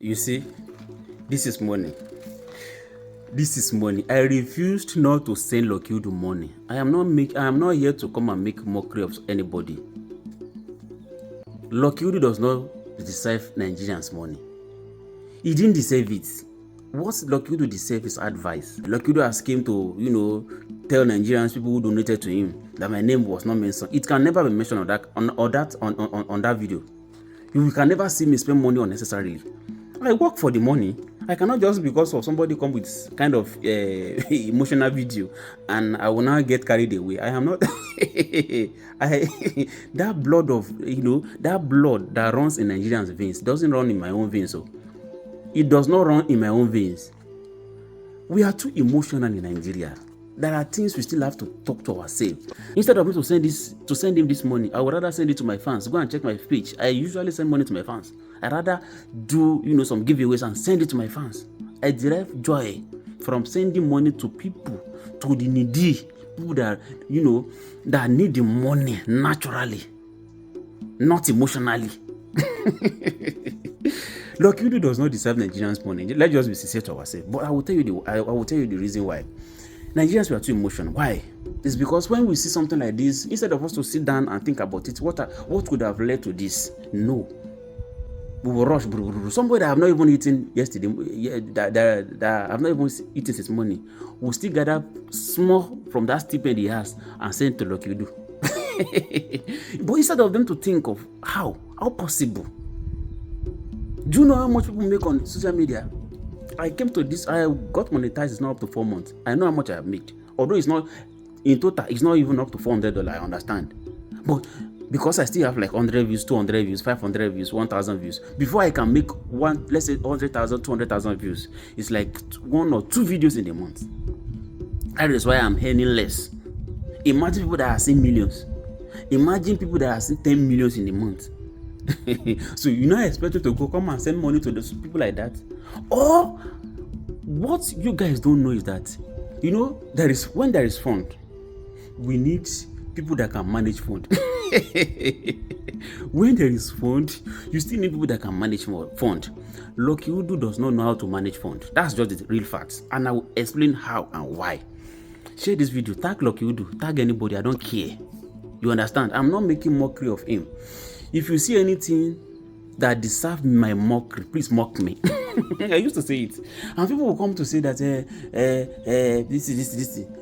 You see, this is money. This is money. I refused not to send Lokiudu money. I am not here to come and make mockery of anybody. Lokiudu does not deserve Nigerians' money. He didn't deserve it. What Lokiudu deserves is advice. Lokiudu has came to, tell Nigerians, people who donated to him, that my name was not mentioned. It can never be mentioned on that video. You can never see me spend money unnecessarily. I work for the money. I cannot just because of somebody come with kind of emotional video and I will now get carried away. I am not. That blood of that blood that runs in Nigerians' veins doesn't run in my own veins. So it does not run in my own veins. We are too emotional in Nigeria. There are things we still have to talk to ourselves. Instead of me to send him this money, I would rather send it to my fans. Go and check my page. I usually send money to my fans. I rather do some giveaways and send it to my fans. I derive joy from sending money to people, to the needy, people that that need the money naturally, not emotionally. Lokiudu does not deserve Nigerians' money. Let's just be sincere to ourselves. But I will tell you the reason why. Nigerians were too emotional. Why? It's because when we see something like this, instead of us to sit down and think about it, what could have led to this? No. We will rush. Somebody that I have not even eaten yesterday, that I have not even eaten since morning, will still gather small from that stipend he has and send to Lokiudu. But instead of them to think of how possible. Do you know how much people make on social media? I came to this, I got monetized, it's not up to 4 months. I know how much I have made. Although it's not, in total, it's not even up to $400, I understand. But because I still have like 100 views, 200 views, 500 views, 1,000 views, before I can make let's say 100,000, 200,000 views, it's like 1 or 2 videos in a month. That is why I'm earning less. Imagine people that are seeing millions. Imagine people that are seeing 10 millions in a month. So you're not expected to go come and send money to those people like that. Or what you guys don't know is that when there is fund, we need people that can manage fund. When there is fund, you still need people that can manage fund. Lokiudu does not know how to manage fund. That's just the real facts, and I will explain how and why. Share this video, tag Lokiudu, tag anybody, I don't care. You understand? I'm not making mockery of him. If you see anything that deserves my mockery, please mock me. I used to say it. And people will come to say that this.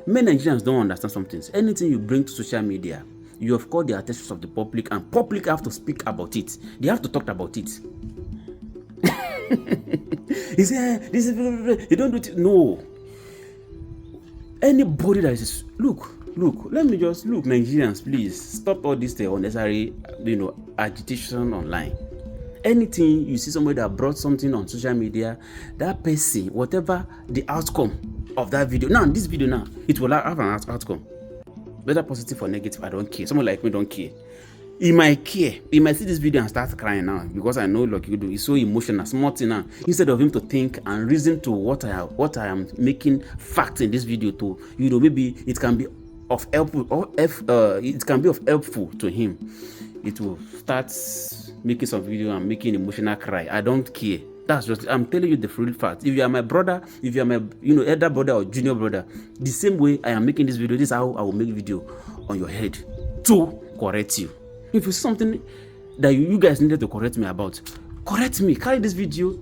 Many Nigerians don't understand some things. Anything you bring to social media, you have called the attention of the public, and public have to speak about it. They have to talk about it. He said, you don't do it. No. Anybody that is, look, let me just look, Nigerians, please stop all this unnecessary, agitation online. Anything you see somebody that brought something on social media, that person, whatever the outcome of that video, now this video now, it will have an outcome. Whether positive or negative, I don't care. Someone like me don't care. He might care. He might see this video and start crying now because I know Lokiudu is so emotional, small thing now. Instead of him to think and reason to what I am making facts in this video to, maybe it can be of helpful to him. It will start making some video and making emotional cry. I don't care. That's just, I'm telling you the real fact. If you are my brother, if you are my elder brother or junior brother, the same way I am making this video, this is how I will make video on your head to correct you. If you see something that you guys needed to correct me about, correct me. Carry this video,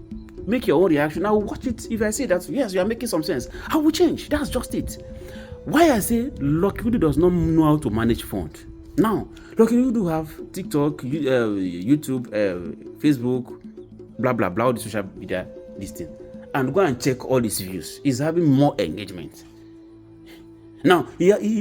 make your own reaction. I will watch it. If I say that yes, you are making some sense, I will change. That's just it. Why I say Lokiudu does not know how to manage fund. Now, Lokiudu have TikTok, YouTube, Facebook, blah blah blah, all the social media, this thing, and go and check all his views. He's having more engagement. Now,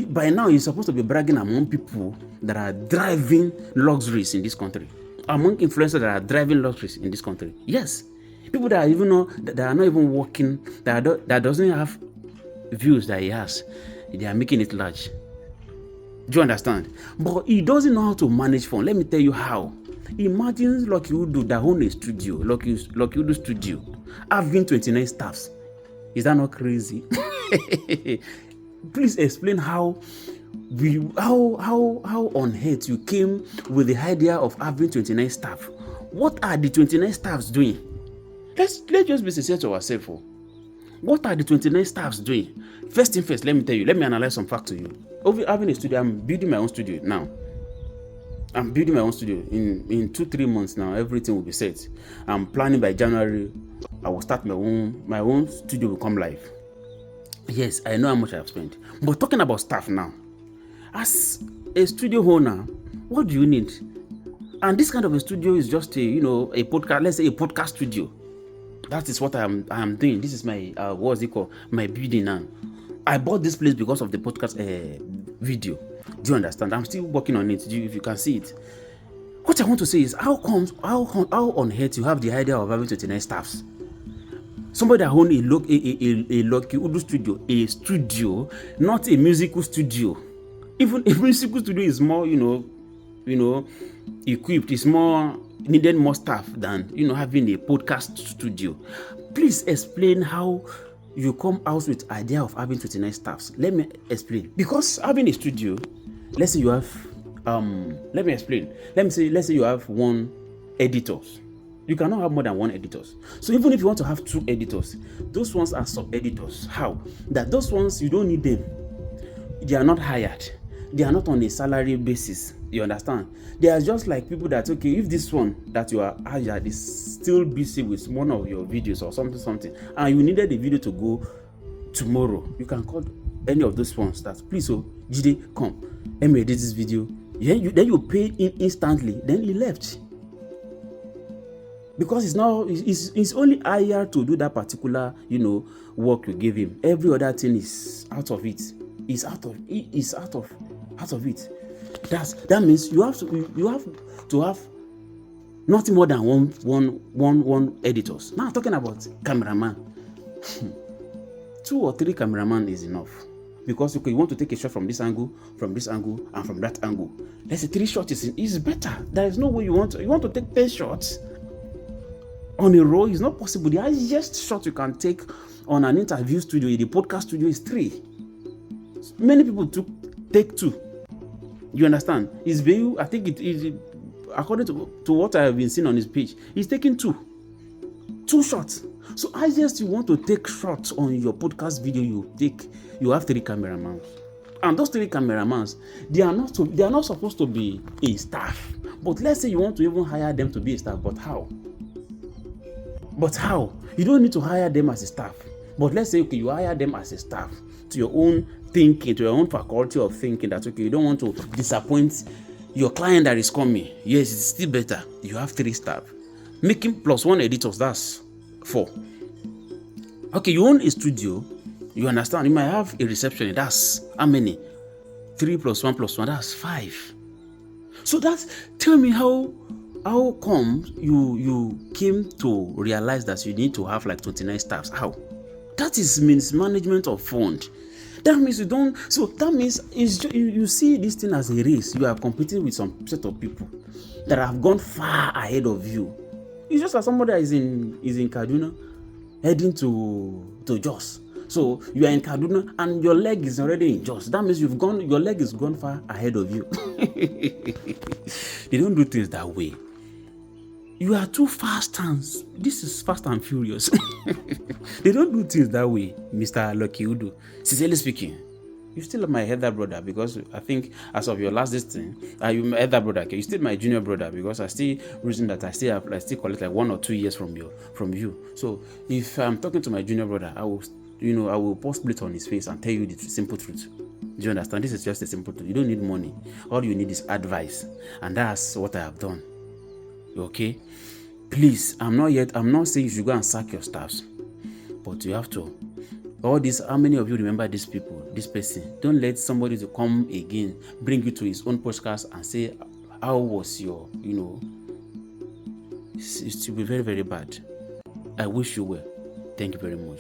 by now he's supposed to be bragging among people that are driving luxuries in this country, among influencers that are driving luxuries in this country. Yes, people that are not even working, that doesn't have views that he has. They are making it large. Do you understand? But he doesn't know how to manage fund. Let me tell you how. Imagine Lokiudu that own a studio, Lokiudu studio, having 29 staffs. Is that not crazy? Please explain how on earth you came with the idea of having 29 staff. What are the 29 staffs doing? Let's just be sincere to ourselves. What are the 29 staffs doing? First thing first, let me tell you. Let me analyze some facts to you. Over having a studio, I'm building my own studio now. I'm building my own studio. In 2-3 months now, everything will be set. I'm planning by January. I will start my own studio will come live. Yes, I know how much I have spent. But talking about staff now, as a studio owner, what do you need? And this kind of a studio is just a podcast. Let's say a podcast studio. That is what I am doing. This is my what's it called? My building now. I bought this place because of the podcast video. Do you understand? I'm still working on it. If you can see it. What I want to say is, how on earth you have the idea of having 29 staffs? Somebody that owns a Lucky Udu studio, a studio, not a musical studio. Even a musical studio is more, equipped. It's more needed more staff than having a podcast studio. Please explain how you come out with idea of having 29 staffs. Let me explain. Because having a studio, let's say you have let me explain. Let's say you have one editor. You cannot have more than one editor. So even if you want to have 2 editors, those ones are sub-editors. How? That those ones, you don't need them. They are not hired. They are not on a salary basis. You understand? They are just like people that, okay, if this one that you are hired is still busy with one of your videos or something, and you needed the video to go tomorrow, you can call any of those ones that, please, Jide, come, let me edit this video. Then you pay him instantly. Then he left. Because it's only hired to do that particular, work you give him. Every other thing is out of it. It's out of it. That means you have to have nothing more than one editors. Now talking about cameraman. 2 or 3 cameraman is enough. Because you want to take a shot from this angle, and from that angle. Let's say 3 shots is better. There is no way you want to take 10 shots on a row. Is not possible. The highest shot you can take on an interview studio, in the podcast studio, is 3. Many people take 2. You understand? It's very, I think it is, according to what I have been seeing on his page, he's taking 2 shots. So highest you want to take shots on your podcast video, you have 3 cameramen. And those 3 cameramen, they are not supposed to be a staff. But let's say you want to even hire them to be a staff, but how? You don't need to hire them as a staff. But let's say, okay, you hire them as a staff to your own thinking, to your own faculty of thinking that, okay, you don't want to disappoint your client that is coming. Yes, it's still better. You have 3 staff. Making plus 1 editors, that's 4. Okay, you own a studio, you understand, you might have a receptionist, that's how many? 3 plus 1 plus 1, that's 5. So tell me how come you came to realize that you need to have like 29 staffs? How? That is mismanagement of fund. That means you don't. So that means you see this thing as a race. You are competing with some set of people that have gone far ahead of you. It's just like somebody that is in Kaduna heading to Jos. So you are in Kaduna and your leg is already in Jos. That means your leg is gone far ahead of you. They don't do things that way. You are too fast, and this is Fast and Furious. They don't do things that way, Mr. Lucky Udu. Sincerely speaking, you still my elder brother, because I think as of your last thing, you my elder brother. Okay, you still my junior brother, because I still reason that I still collect like 1 or 2 years from you. So if I'm talking to my junior brother, I will pour split on his face and tell you the simple truth. Do you understand? This is just a simple truth. You don't need money. All you need is advice, and that's what I have done. Okay, please, I'm not saying you should go and sack your staffs, but you have to. All this, how many of you remember these people, this person? Don't let somebody to come again, bring you to his own podcast and say, how was your, it will be very, very bad. I wish you well. Thank you very much.